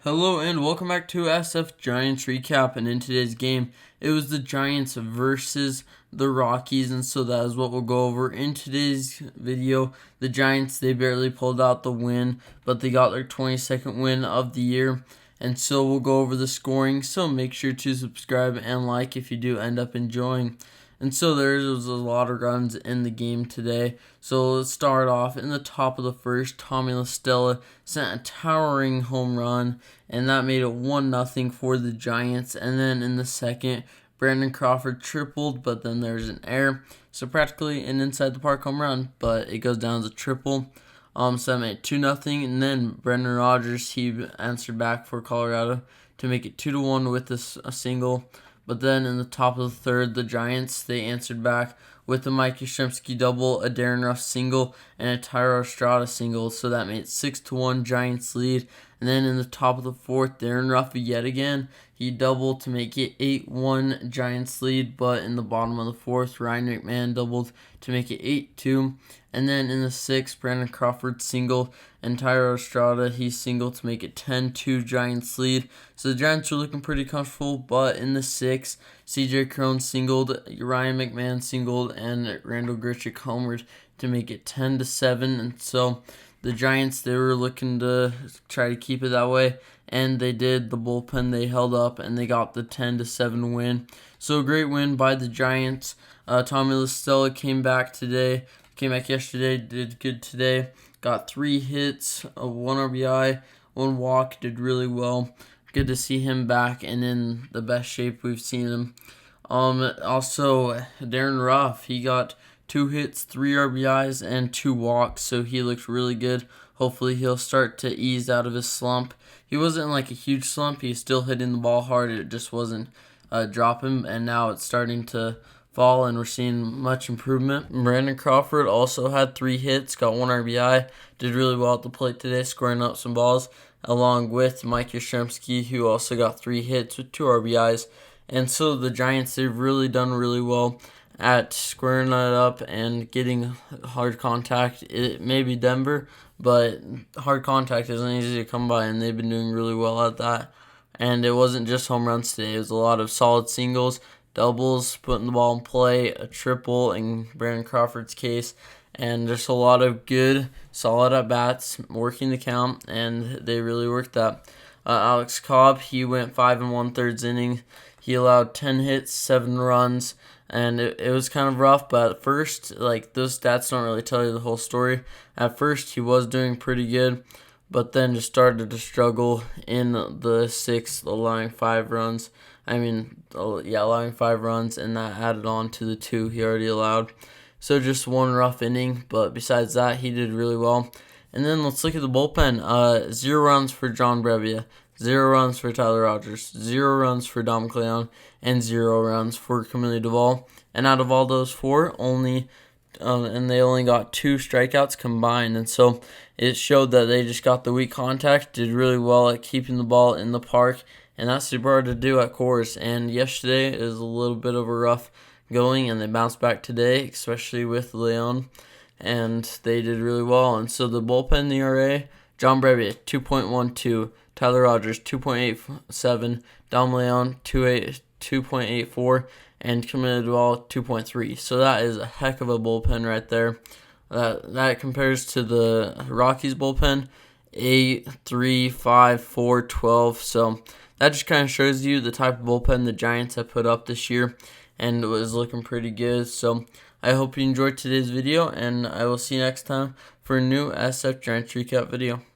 Hello and welcome back to SF Giants Recap, and in today's game it was the Giants versus the Rockies, and so that is what we'll go over in today's video. The Giants, they barely pulled out the win, but they got their 22nd win of the year, and so we'll go over the scoring, so make sure to subscribe and like if you do end up enjoying. And so there was a lot of runs in the game today. So let's start off in the top of the first. Tommy LaStella sent a towering home run, and that made it 1-0 for the Giants. And then in the second, Brandon Crawford tripled, but then there's an error. So practically an inside the park home run, but it goes down as a triple. So that made it 2-0. And then Brendan Rodgers, he answered back for Colorado to make it 2-1 with a single. But then in the top of the third, the Giants, they answered back with a Mike Yastrzemski double, a Darren Ruff single, and a Tyro Estrada single. So that made it 6-1 Giants lead. And then in the top of the fourth, Darren Ruff yet again, he doubled to make it 8-1 Giants lead. But in the bottom of the fourth, Ryan McMahon doubled to make it 8-2. And then in the sixth, Brandon Crawford single, and Tyro Estrada, he singled to make it 10-2 Giants lead. So the Giants were looking pretty comfortable, but in the sixth, CJ Cron singled, Ryan McMahon singled, and Randall Grichuk homered to make it 10-7. And so the Giants, they were looking to try to keep it that way, and they did. The bullpen, they held up, and they got the 10-7 win. So a great win by the Giants. Tommy LaStella came back yesterday, did good today. Got 3 hits, 1 RBI, 1 walk, did really well. Good to see him back and in the best shape we've seen him. Also, Darren Ruff, he got 2 hits, 3 RBIs, and 2 walks, so he looks really good. Hopefully he'll start to ease out of his slump. He wasn't like a huge slump. He's still hitting the ball hard. It just wasn't dropping, and now it's starting to fall, and we're seeing much improvement. Brandon Crawford also had 3 hits, got 1 RBI, did really well at the plate today, scoring up some balls, along with Mike Yastrzemski, who also got 3 hits with 2 RBIs. And so the Giants, they've really done really well at squaring it up and getting hard contact. It may be Denver, but hard contact isn't easy to come by, and they've been doing really well at that. And it wasn't just home runs today. It was a lot of solid singles, doubles, putting the ball in play, a triple in Brandon Crawford's case, and just a lot of good, solid at-bats, working the count, and they really worked that. Alex Cobb, he went 5 1/3 innings. He allowed 10 hits, 7 runs, and it was kind of rough, but at first, like, those stats don't really tell you the whole story. At first, he was doing pretty good, but then just started to struggle in the sixth, allowing 5 runs. Allowing 5 runs, and that added on to the 2 he already allowed. So just 1 rough inning, but besides that, he did really well. And then let's look at the bullpen. 0 runs for John Brebbia, 0 runs for Tyler Rogers, 0 runs for Dom Cleon, and 0 runs for Camille Duvall. And out of all those 4, they only got 2 strikeouts combined. And so it showed that they just got the weak contact, did really well at keeping the ball in the park, and that's super hard to do at Coors. And yesterday is a little bit of a rough going, and they bounced back today, especially with Leon, and they did really well. And so the bullpen ERA, John Brebbia 2.12, Tyler Rogers 2.87, Dom Leon 2.84, and Camilo Duvall 2.3. So that is a heck of a bullpen right there. That compares to the Rockies bullpen, 8, 3, 5, 4, 12. So that just kind of shows you the type of bullpen the Giants have put up this year, and it was looking pretty good. So I hope you enjoyed today's video, and I will see you next time for a new SF Giants Recap video.